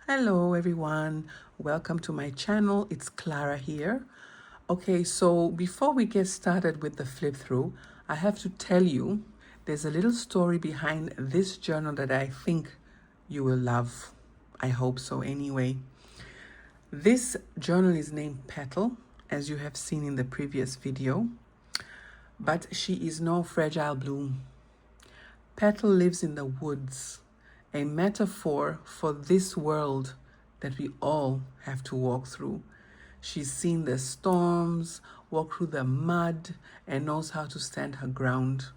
Hello everyone, welcome to my channel. It's Clara here. Okay, so before we get started with the flip through, I have to tell you there's a little story behind this journal that I think you will love. I hope so anyway. This journal is named Petal, as you have seen in the previous video, but she is no fragile bloom. Petal lives in the woods, a metaphor for this world that we all have to walk through. She's seen the storms, walked through the mud, and knows how to stand her ground.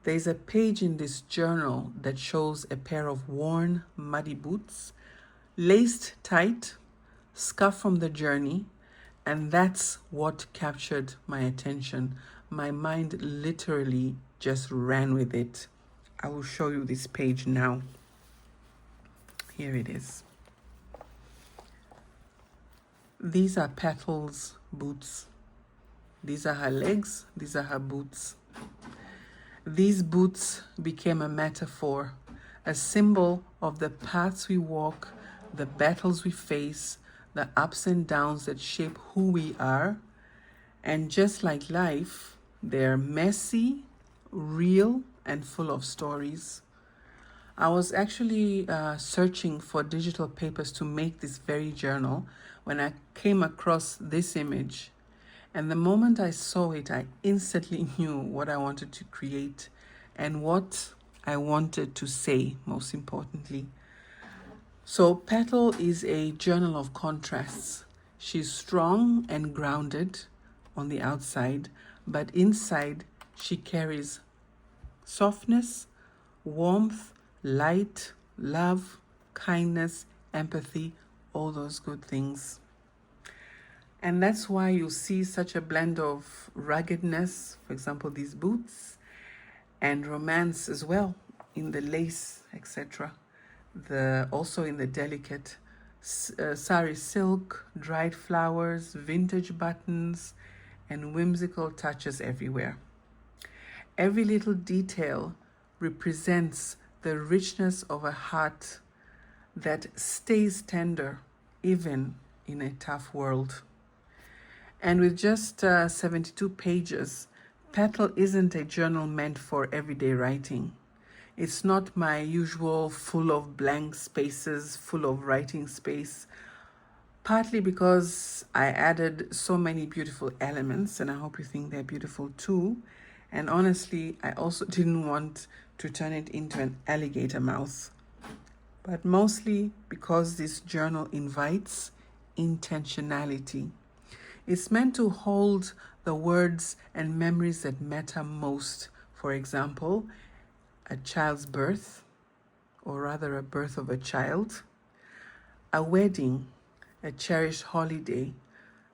There's a page in this journal that shows a pair of worn, muddy boots, laced tight, scuff from the journey, and that's what captured my attention. My mind literally just ran with it. I will show you this page now. Here it is. These are Petal's boots. These are her legs. These are her boots. These boots became a metaphor, a symbol of the paths we walk, the battles we face, the ups and downs that shape who we are. And just like life, they're messy, real, and full of stories. I was actually searching for digital papers to make this very journal when I came across this image. And the moment I saw it, I instantly knew what I wanted to create and what I wanted to say, most importantly. So Petal is a journal of contrasts. She's strong and grounded on the outside, but inside she carries softness, warmth, light, love, kindness, empathy, all those good things. And that's why you see such a blend of ruggedness, for example, these boots, and romance as well in the lace, etc. Also in the delicate Sari silk, dried flowers, vintage buttons, and whimsical touches everywhere. Every little detail represents the richness of a heart that stays tender even in a tough world. And with just 72 pages, Petal isn't a journal meant for everyday writing. It's not my usual full of blank spaces, full of writing space, partly because I added so many beautiful elements, and I hope you think they're beautiful too. And honestly, I also didn't want to turn it into an alligator mouth, but mostly because this journal invites intentionality. It's meant to hold the words and memories that matter most. For example, a child's birth, or rather a birth of a child, a wedding, a cherished holiday,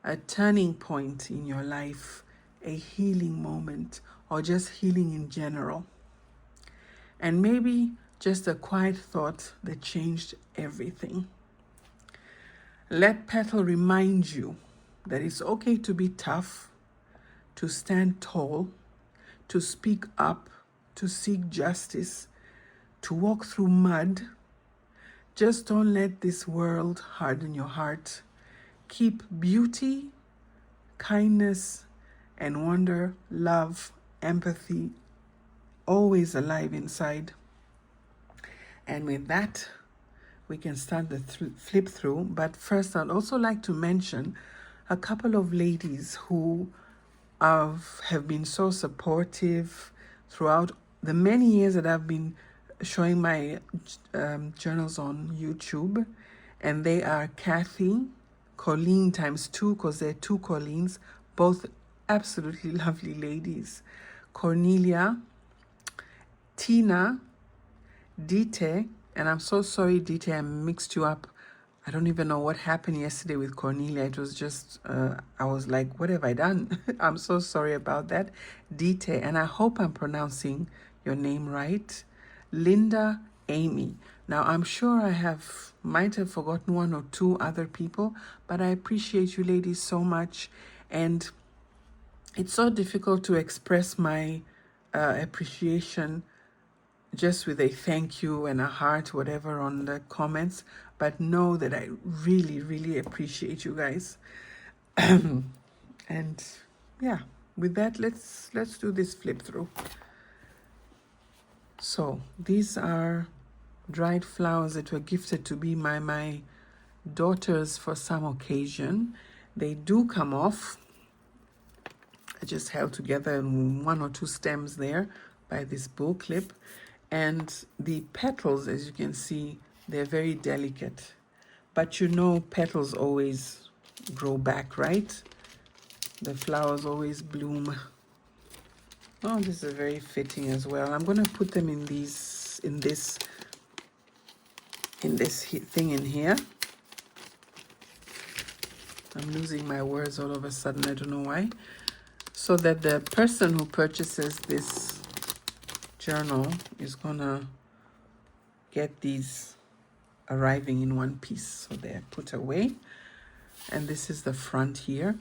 a turning point in your life, a healing moment, or just healing in general. And maybe just a quiet thought that changed everything. Let Petal remind you that it's okay to be tough, to stand tall, to speak up, to seek justice, to walk through mud. Just don't let this world harden your heart. Keep beauty, kindness, and wonder, love, empathy always alive inside. And with that, we can start the flip through. But first, I'd also like to mention a couple of ladies who have been so supportive throughout the many years that I've been showing my journals on YouTube. And they are Kathy, Colleen times two, because they're two Colleens, both absolutely lovely ladies. Cornelia, Tina, Dite, and I'm so sorry, Dite, I mixed you up. I don't even know what happened yesterday with Cornelia. It was just, I was like, what have I done? I'm so sorry about that. Dite, and I hope I'm pronouncing your name right. Linda, Amy. Now, I'm sure I might have forgotten one or two other people, but I appreciate you ladies so much. And it's so difficult to express my appreciation just with a thank you and a heart, whatever, on the comments. But know that I really, really appreciate you guys. And yeah, with that, let's do this flip through. So these are dried flowers that were gifted to be my daughters for some occasion. They do come off. I just held together one or two stems there by this bow clip. And the petals, as you can see, they're very delicate. But you know, petals always grow back, right? The flowers always bloom. Oh, this is very fitting as well. I'm going to put them in these, in this thing in here. I'm losing my words all of a sudden. I don't know why. So that the person who purchases this journal is gonna get these arriving in one piece. So they're put away. And this is the front here.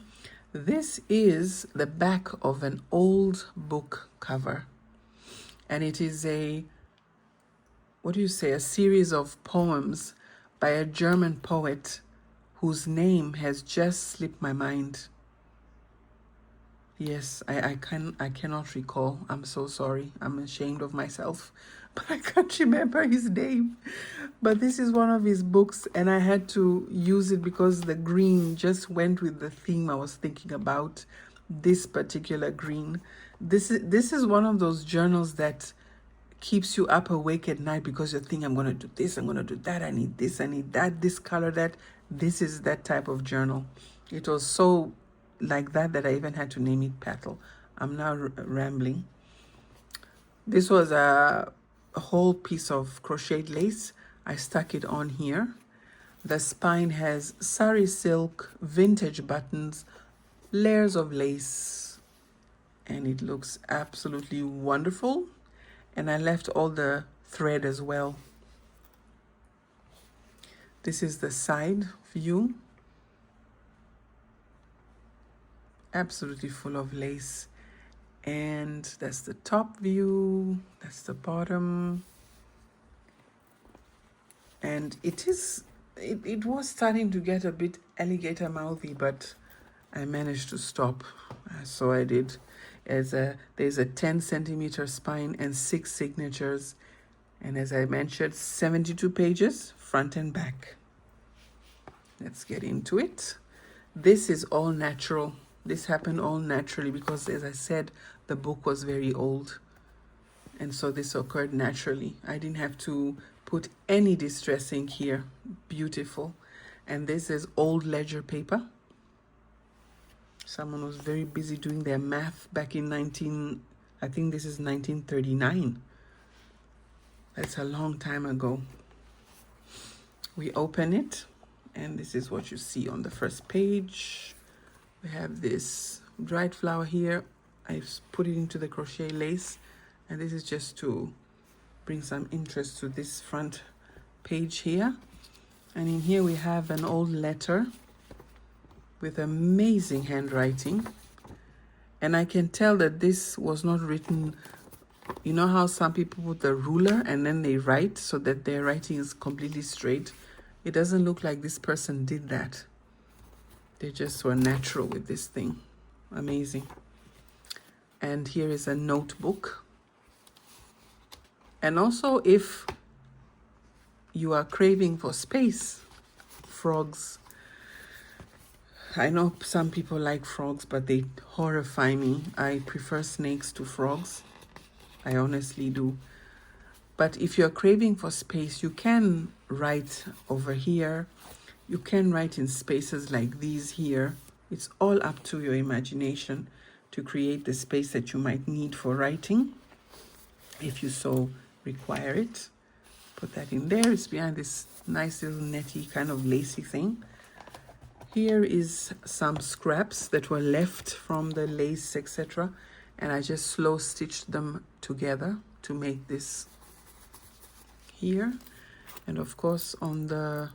This is the back of an old book cover. And it is a, what do you say, a series of poems by a German poet whose name has just slipped my mind. Yes, I cannot recall. I'm so sorry. I'm ashamed of myself. But I can't remember his name. But this is one of his books, and I had to use it because the green just went with the theme I was thinking about. This particular green. This is one of those journals that keeps you up awake at night because you think, I'm going to do this, I'm going to do that, I need this, I need that, this color, that. This is that type of journal. It was so like that I even had to name it Petal. I'm now rambling. This was a whole piece of crocheted lace. I stuck it on here. The spine has Sari silk, vintage buttons, layers of lace, and it looks absolutely wonderful. And I left all the thread as well. This is the side view. Absolutely full of lace. And that's the top view. That's the bottom. And it was starting to get a bit alligator mouthy, but I managed to stop. So I did. There's a 10 centimeter spine and 6 signatures. And as I mentioned, 72 pages, front and back. Let's get into it. This is all natural. This happened all naturally because, as I said, the book was very old. And so this occurred naturally. I didn't have to put any distressing here. Beautiful. And this is old ledger paper. Someone was very busy doing their math back in I think this is 1939. That's a long time ago. We open it, and this is what you see on the first page. We have this dried flower here. I've put it into the crochet lace, and this is just to bring some interest to this front page here. And in here we have an old letter with amazing handwriting. And I can tell that this was not written, you know how some people put the ruler and then they write so that their writing is completely straight. It doesn't look like this person did that. They just were natural with this thing. Amazing. And here is a notebook. And also, if you are craving for space, frogs. I know some people like frogs, but they horrify me. I prefer snakes to frogs. I honestly do. But if you're craving for space, you can write over here. You can write in spaces like these here. It's all up to your imagination to create the space that you might need for writing, if you so require it. Put that in there. It's behind this nice little netty kind of lacy thing. Here is some scraps that were left from the lace, etc. And I just slow stitched them together to make this here. And of course, on the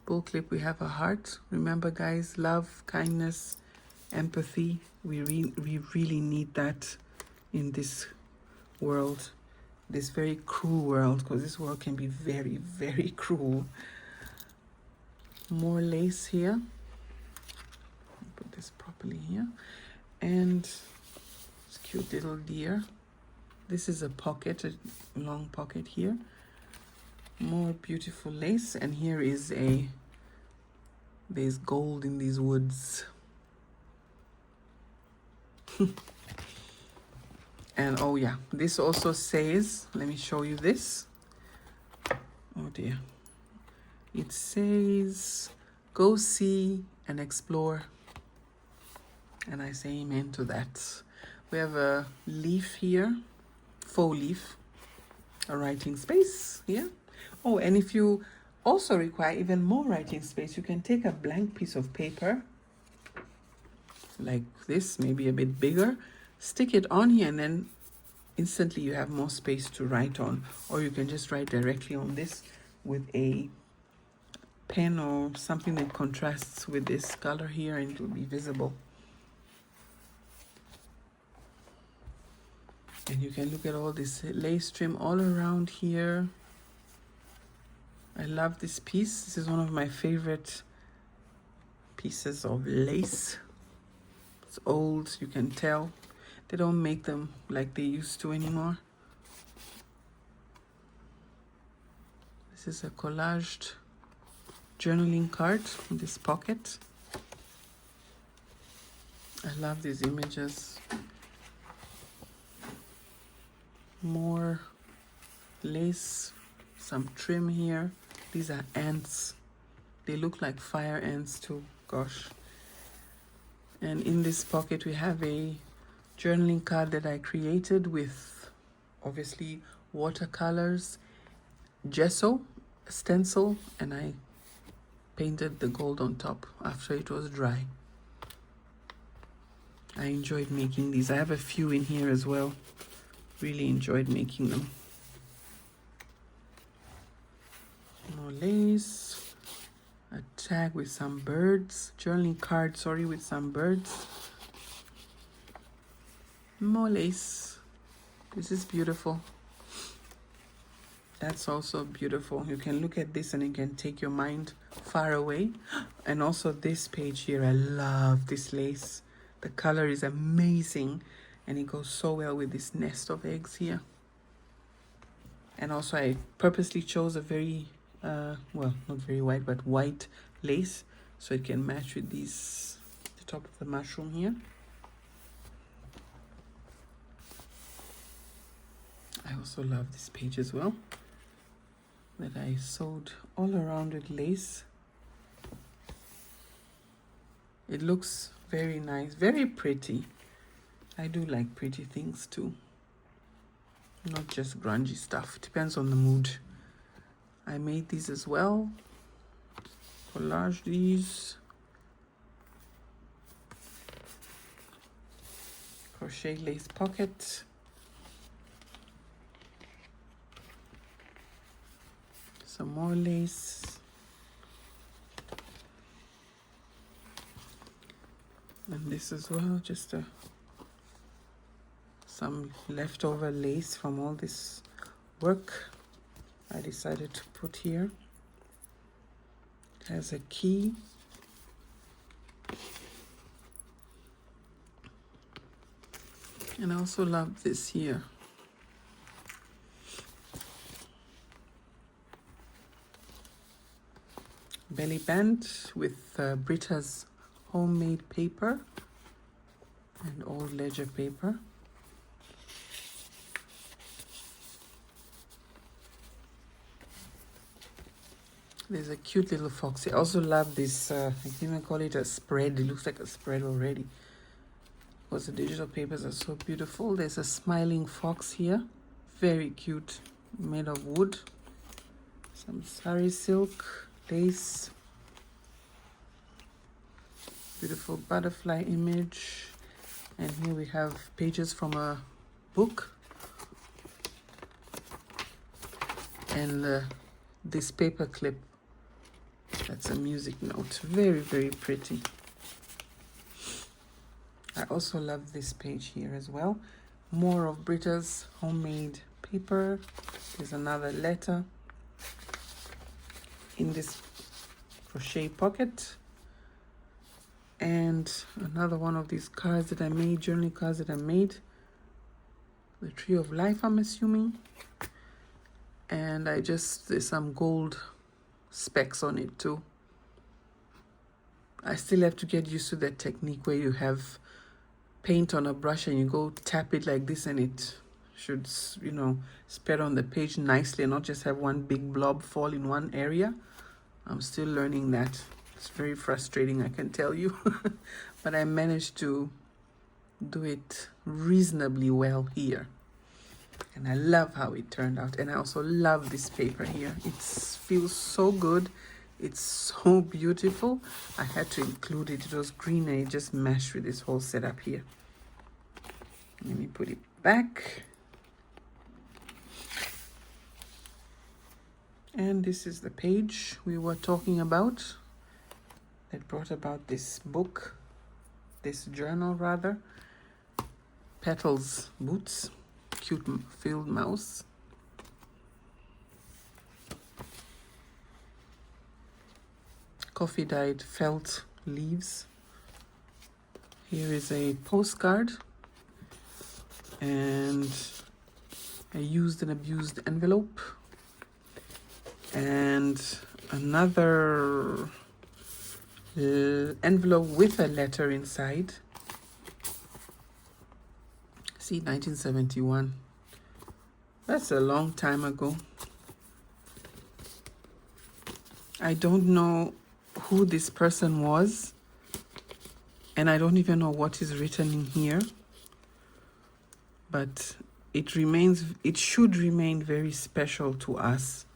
bull clip, we have a heart. Remember, guys, love, kindness, empathy. We really need that in this world. this very cruel world, because this world can be very, very cruel. More lace here. Put this properly here. And this cute little deer. This is a pocket, a long pocket here. More beautiful lace. And here is there's gold in these woods. And oh yeah, this also says, let me show you this. Oh dear. It says, go see and explore. And I say amen to that. We have a leaf here, faux leaf, a writing space here. Oh, and if you also require even more writing space, you can take a blank piece of paper like this, maybe a bit bigger, stick it on here, and then instantly you have more space to write on. Or you can just write directly on this with a pen or something that contrasts with this color here, and it will be visible. And you can look at all this lace trim all around here. I love this piece. This is one of my favorite pieces of lace. It's old, you can tell. They don't make them like they used to anymore. This is a collaged journaling card in this pocket. I love these images. More lace, some trim here. These are ants. They look like fire ants too, gosh. And in this pocket we have a journaling card that I created with obviously watercolors, gesso, stencil, and I painted the gold on top after it was dry. I enjoyed making these. I have a few in here as well. Really enjoyed making them. More lace, a tag with some birds, journaling card, sorry, with some birds. More lace. This is beautiful. That's also beautiful. You can look at this and it can take your mind far away. And also this page here, I love this lace. The color is amazing and it goes so well with this nest of eggs here. And also I purposely chose a very well, not very white, but white lace so it can match with these, the top of the mushroom here. I also love this page as well, that I sewed all around with lace. It looks very nice, very pretty. I do like pretty things too, not just grungy stuff. Depends on the mood. I made these as well. Collage these. Crochet lace pocket. Some more lace. And this as well, just some leftover lace from all this work I decided to put here. It has a key. And I also love this here. Belly band with Brita's homemade paper and old ledger paper. There's a cute little fox. I also love this, I can even call it a spread. It looks like a spread already, because the digital papers are so beautiful. There's a smiling fox here, very cute, made of wood. Some Sari silk, lace, beautiful butterfly image. And here we have pages from a book. And this paper clip, that's a music note. Very, very pretty. I also love this page here as well. More of Brita's homemade paper. There's another letter in this crochet pocket. And another one of these cards that I made, journaling cards that I made. The Tree of Life, I'm assuming. And there's some gold specks on it too. I still have to get used to that technique where you have paint on a brush and you go tap it like this and it should, you know, spread on the page nicely and not just have one big blob fall in one area. I'm still learning that. It's very frustrating, I can tell you. But I managed to do it reasonably well here. And I love how it turned out. And I also love this paper here. It feels so good. It's so beautiful. I had to include it. It was green and it just meshed with this whole setup here. Let me put it back. And this is the page we were talking about that brought about this book, this journal rather. Petal's boots, cute field mouse. Coffee dyed felt leaves. Here is a postcard and a used and abused envelope and another envelope with a letter inside. See, 1971. That's a long time ago. I don't know who this person was, and I don't even know what is written in here, but it should remain very special to us,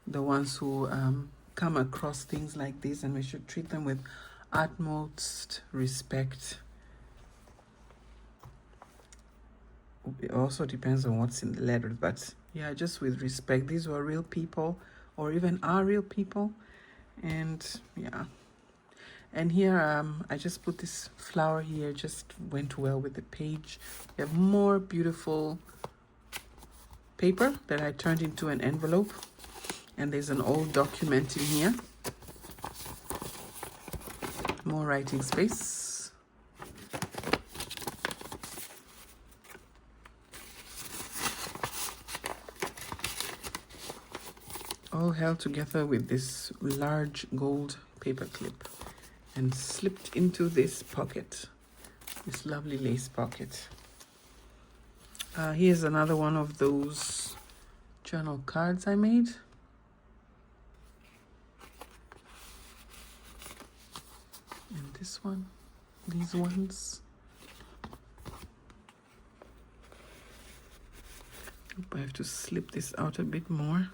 the ones who come across things like this, and we should treat them with utmost respect. It also depends on what's in the letters, but yeah, just with respect. These were real people, or even are real people. And yeah, and here I just put this flower here, just went well with the page. We have more beautiful paper that I turned into an envelope, and there's an old document in here. More writing space. All held together with this large gold paper clip and slipped into this pocket, this lovely lace pocket. Here's another one of those journal cards I made. And this one, these ones. I have to slip this out a bit more.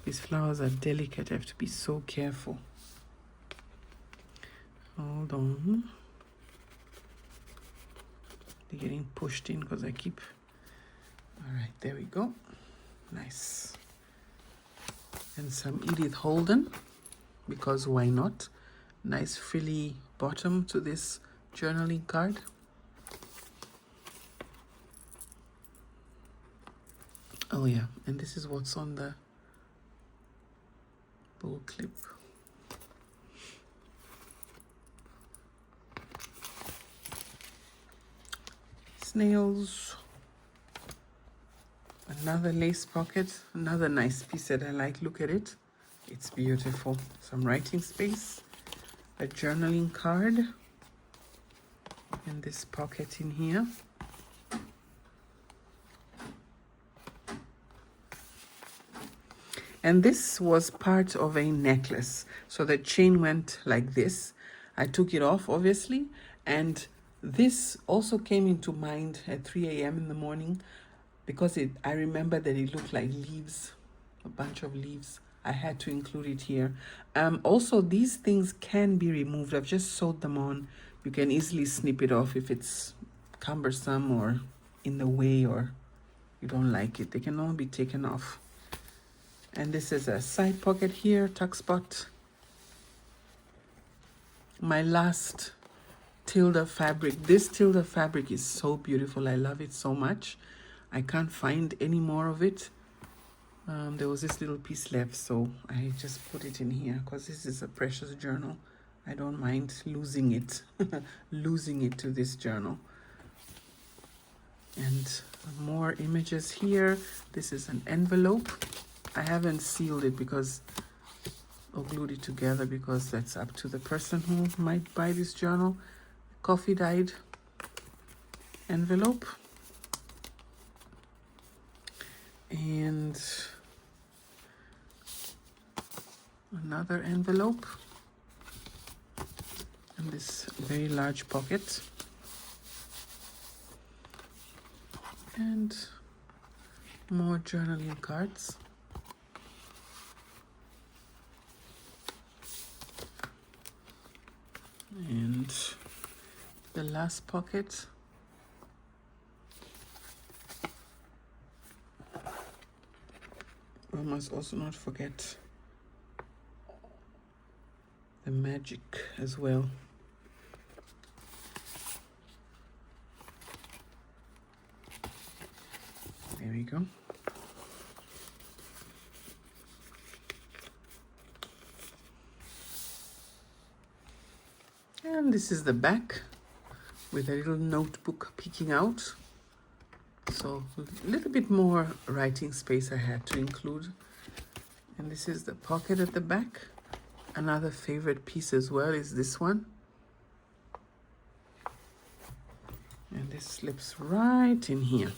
These flowers are delicate. I have to be so careful. Hold on. They're getting pushed in because I keep... All right, there we go. Nice. And some Edith Holden, because why not? Nice frilly bottom to this journaling card. Oh yeah, and this is what's on the bowl clip. Snails. Another lace pocket, another nice piece that I like. Look at it. It's beautiful. Some writing space, a journaling card, and this pocket in here. And this was part of a necklace. So the chain went like this. I took it off, obviously. And this also came into mind at 3 a.m. in the morning because I remember that it looked like leaves, a bunch of leaves. I had to include it here. Also, these things can be removed. I've just sewed them on. You can easily snip it off if it's cumbersome or in the way or you don't like it. They can all be taken off. And this is a side pocket here, tuck spot. My last Tilda fabric. This Tilda fabric is so beautiful. I love it so much. I can't find any more of it. There was this little piece left, so I just put it in here because this is a precious journal. I don't mind losing it, losing it to this journal. And more images here. This is an envelope. I haven't sealed it because, or glued it together, because that's up to the person who might buy this journal. Coffee dyed envelope. And another envelope. And this very large pocket. And more journaling cards. And the last pocket. We must also not forget the magic as well. There we go. And this is the back with a little notebook peeking out. So a little bit more writing space I had to include. And this is the pocket at the back. Another favorite piece as well is this one. And this slips right in here.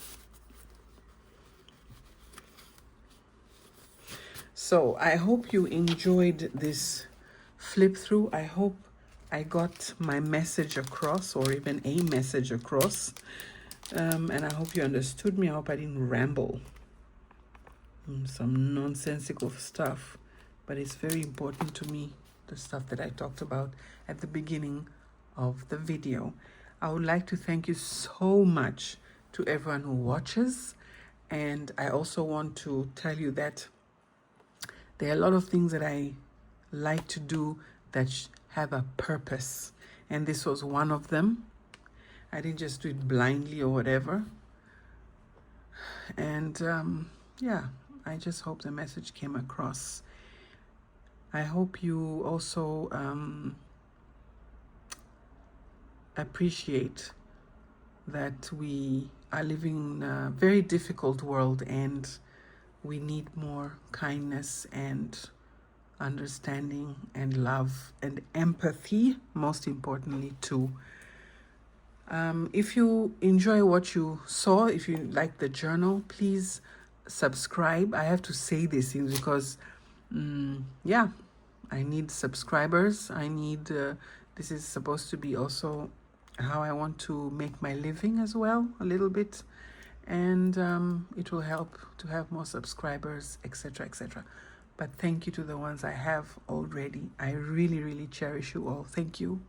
So I hope you enjoyed this flip through. I hope I got my message across, or even a message across. And I hope you understood me. I hope I didn't ramble some nonsensical stuff. But it's very important to me, the stuff that I talked about at the beginning of the video. I would like to thank you so much to everyone who watches. And I also want to tell you that there are a lot of things that I like to do that have a purpose. And this was one of them. I didn't just do it blindly or whatever. And yeah, I just hope the message came across. I hope you also appreciate that we are living in a very difficult world, and we need more kindness and understanding and love and empathy, most importantly too. If you enjoy what you saw, if you like the journal, please subscribe. I have to say these things because yeah, I need subscribers. I need this is supposed to be also how I want to make my living as well, a little bit. And it will help to have more subscribers, etc., etc. But thank you to the ones I have already. I really, really cherish you all. Thank you.